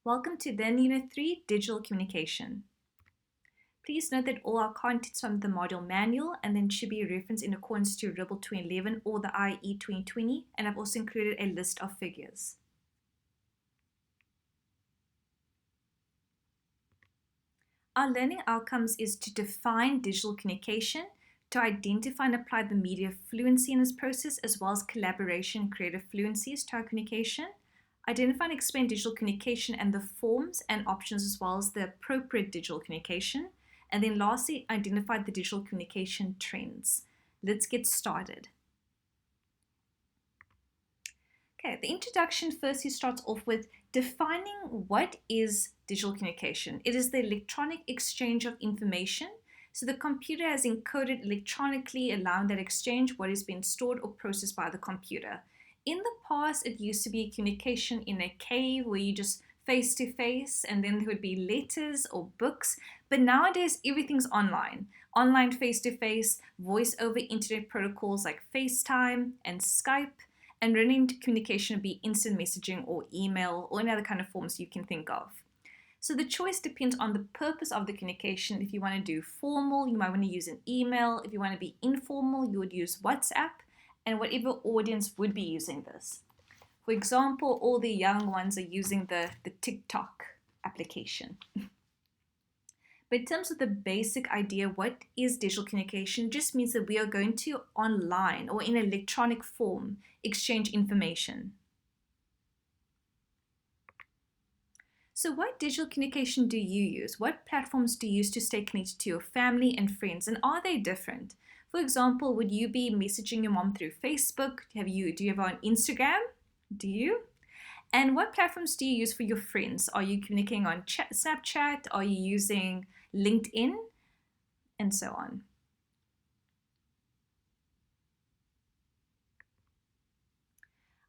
Welcome to then Unit 3, Digital Communication. Please note that all our contents from the module manual and then should be referenced in accordance to RIBL 2011 or the IE 2020, and I've also included a list of figures. Our learning outcomes is to define digital communication, to identify and apply the media fluency in this process, as well as collaboration and creative fluencies to our communication, identify and explain digital communication and the forms and options as well as the appropriate digital communication, and then lastly, identify the digital communication trends. Let's get started. Okay, the introduction firstly starts off with defining what is digital communication. It is the electronic exchange of information. So the computer has encoded electronically, allowing that exchange what is being stored or processed by the computer. In the past, it used to be communication in a cave where you just face to face, and then there would be letters or books. But nowadays, everything's online. Online face to face, voice over internet protocols like FaceTime and Skype, and running communication would be instant messaging or email or any other kind of forms you can think of. So the choice depends on the purpose of the communication. If you want to do formal, you might want to use an email. If you want to be informal, you would use WhatsApp, and whatever audience would be using this. For example, all the young ones are using the TikTok application. But in terms of the basic idea, what is digital communication? Just means that we are going to online or in electronic form exchange information. So what digital communication do you use? What platforms do you use to stay connected to your family and friends? And are they different? For example, would you be messaging your mom through Facebook? Do you have her on Instagram? Do you? And what platforms do you use for your friends? Are you communicating on Snapchat? Are you using LinkedIn? And so on.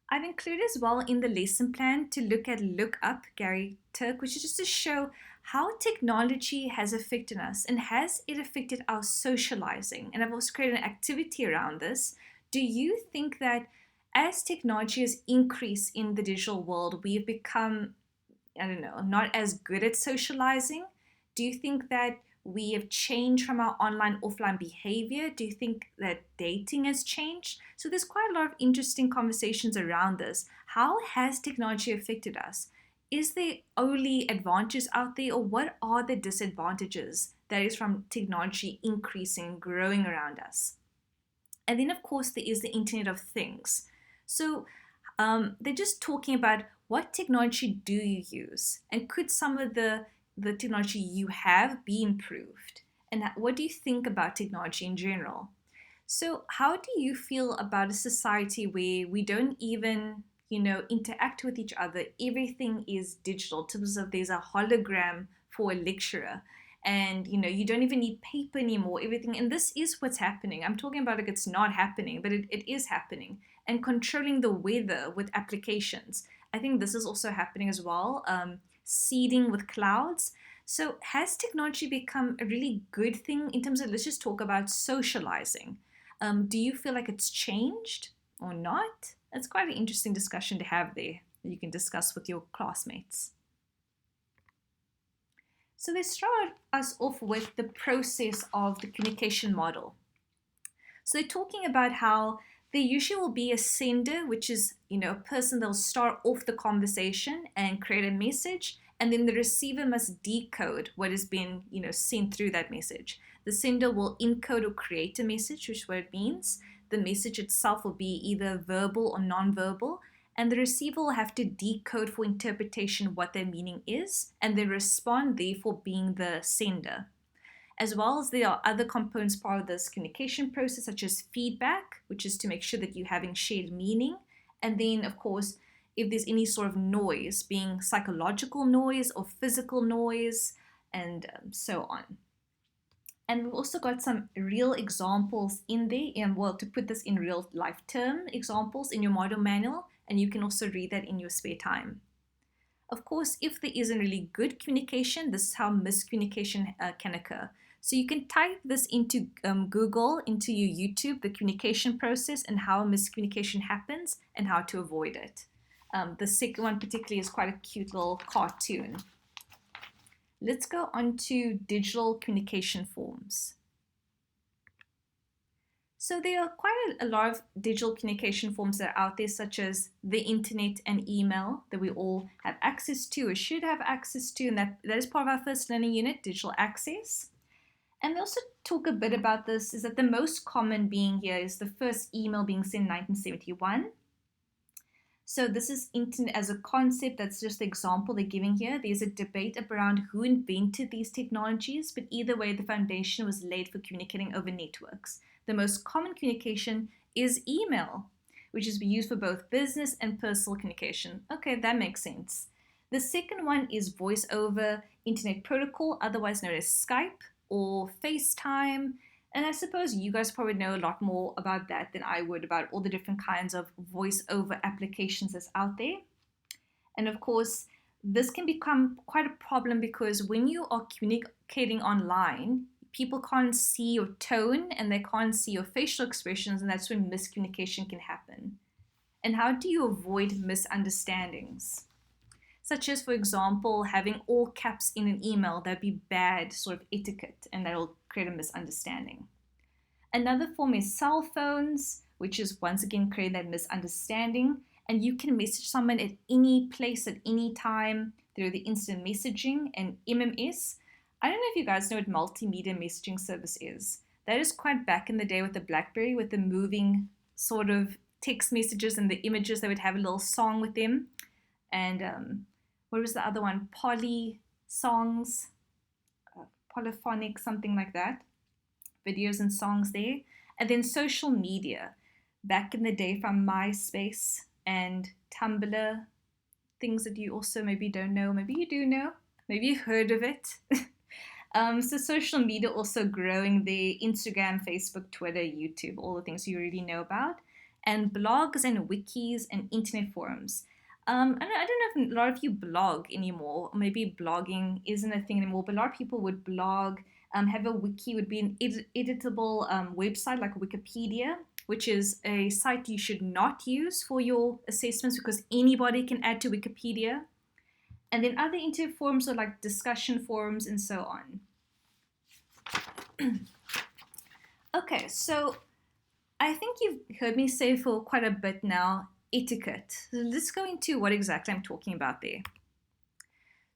I've included as well in the lesson plan to look up Gary Turk, which is just to show how technology has affected us and has it affected our socializing. And I've also created an activity around this. Do you think that as technology has increased in the digital world, we've become, not as good at socializing? Do you think that we have changed from our online offline behavior? Do you think that dating has changed? So there's quite a lot of interesting conversations around this. How has technology affected us? Is there only advantages out there, or what are the disadvantages that is from technology increasing, growing around us? And then of course there is the Internet of Things. So they're just talking about what technology do you use, and could some of the technology you have be improved, and what do you think about technology in general? So how do you feel about a society where we don't even interact with each other? Everything is digital in terms of there's a hologram for a lecturer, and you don't even need paper anymore, everything. And this is what's happening. I'm talking about like it's not happening, but it is happening. And controlling the weather with applications, I think this is also happening as well. Seeding with clouds. So has technology become a really good thing in terms of, let's just talk about socializing? Do you feel like it's changed or not? It's quite an interesting discussion to have there that you can discuss with your classmates. So they start us off with the process of the communication model. So they're talking about how there usually will be a sender, which is a person that will start off the conversation and create a message, and then the receiver must decode what has been sent through that message. The sender will encode or create a message, which is what it means. The message itself will be either verbal or non-verbal, and the receiver will have to decode for interpretation what their meaning is, and they respond therefore being the sender. As well as there are other components part of this communication process, such as feedback, which is to make sure that you're having shared meaning. And then, of course, if there's any sort of noise, being psychological noise or physical noise, and so on. And we've also got some real examples in there, and to put this in real life term examples in your model manual, and you can also read that in your spare time. Of course, if there isn't really good communication, this is how miscommunication can occur. So you can type this into Google, into your YouTube, the communication process and how miscommunication happens and how to avoid it. The second one particularly is quite a cute little cartoon. Let's go on to digital communication forms. So there are quite a lot of digital communication forms that are out there, such as the internet and email, that we all have access to or should have access to, and that is part of our first learning unit, digital access. And they also talk a bit about this, is that the most common being here is the first email being sent in 1971. So this is internet as a concept. That's just the example they're giving here. There's a debate around who invented these technologies, but either way, the foundation was laid for communicating over networks. The most common communication is email, which is used for both business and personal communication. Okay, that makes sense. The second one is voice over internet protocol, otherwise known as Skype or FaceTime. And I suppose you guys probably know a lot more about that than I would, about all the different kinds of voice over applications that's out there. And of course, this can become quite a problem because when you are communicating online, people can't see your tone and they can't see your facial expressions, and that's when miscommunication can happen. And how do you avoid misunderstandings? Such as, for example, having all caps in an email. That'd be bad sort of etiquette, and that'll create a misunderstanding. Another form is cell phones, which is once again creating that misunderstanding. And you can message someone at any place at any time through the instant messaging and MMS. I don't know if you guys know what multimedia messaging service is. That is quite back in the day with the BlackBerry, with the moving sort of text messages and the images. They would have a little song with them. And what was the other one? Poly songs, polyphonic, something like that. Videos and songs there. And then social media. Back in the day from MySpace and Tumblr. Things that you also maybe don't know. Maybe you do know. Maybe you've heard of it. So social media also growing there. Instagram, Facebook, Twitter, YouTube. All the things you already know about. And blogs and wikis and internet forums. I don't know if a lot of you blog anymore. Maybe blogging isn't a thing anymore, but a lot of people would blog. Have a wiki would be an editable website like Wikipedia, which is a site you should not use for your assessments because anybody can add to Wikipedia. And then other internet forums are like discussion forums and so on. Okay, so I think you've heard me say for quite a bit now, etiquette. So let's go into what exactly I'm talking about there.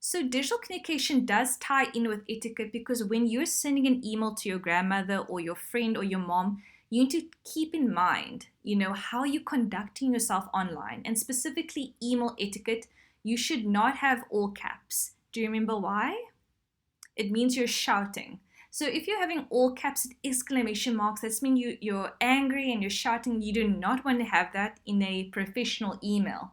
So digital communication does tie in with etiquette because when you're sending an email to your grandmother or your friend or your mom, you need to keep in mind, how you're conducting yourself online, and specifically email etiquette. You should not have all caps. Do you remember why? It means you're shouting. So if you're having all caps and exclamation marks, that's mean you're angry and you're shouting. You do not want to have that in a professional email.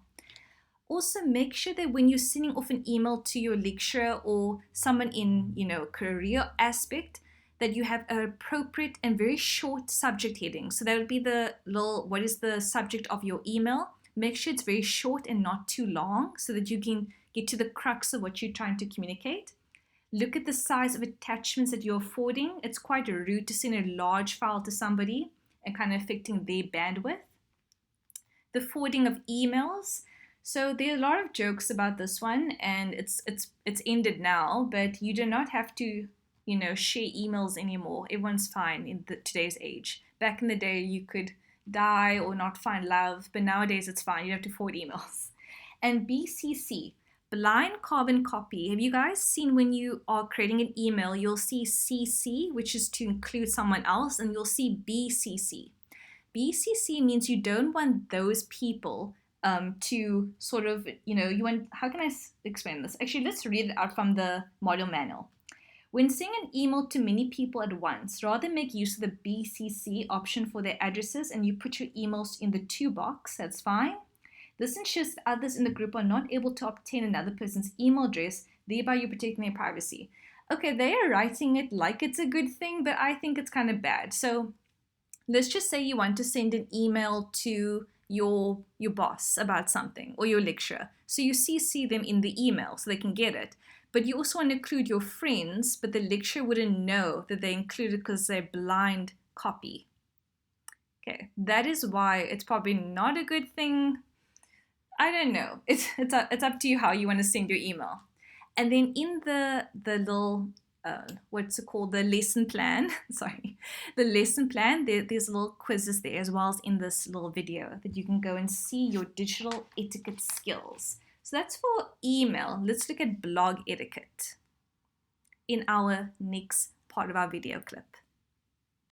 Also, make sure that when you're sending off an email to your lecturer or someone in, career aspect, that you have an appropriate and very short subject heading. So that would be the little, what is the subject of your email? Make sure it's very short and not too long so that you can get to the crux of what you're trying to communicate. Look at the size of attachments that you're forwarding. It's quite rude to send a large file to somebody and kind of affecting their bandwidth. The forwarding of emails. So there are a lot of jokes about this one, and it's ended now, but you do not have to, share emails anymore. Everyone's fine in today's age. Back in the day, you could die or not find love, but nowadays it's fine. You don't have to forward emails. And BCC, blind carbon copy. Have you guys seen when you are creating an email, you'll see CC, which is to include someone else, and you'll see BCC. BCC means you don't want those people to sort of, you want, how can I explain this? Actually, let's read it out from the module manual. When sending an email to many people at once, rather make use of the BCC option for their addresses and you put your emails in the to box, that's fine. This ensures that others in the group are not able to obtain another person's email address, thereby you protecting their privacy. Okay, they are writing it like it's a good thing, but I think it's kind of bad. So let's just say you want to send an email to your boss about something or your lecturer. So you CC them in the email so they can get it. But you also want to include your friends, but the lecturer wouldn't know that they included because they're blind copy. Okay, that is why it's probably not a good thing. I don't know. It's up to you how you want to send your email. And then in the little what's it called, the lesson plan? Sorry, the lesson plan. There's little quizzes there as well as in this little video that you can go and see your digital etiquette skills. So that's for email. Let's look at blog etiquette in our next part of our video clip.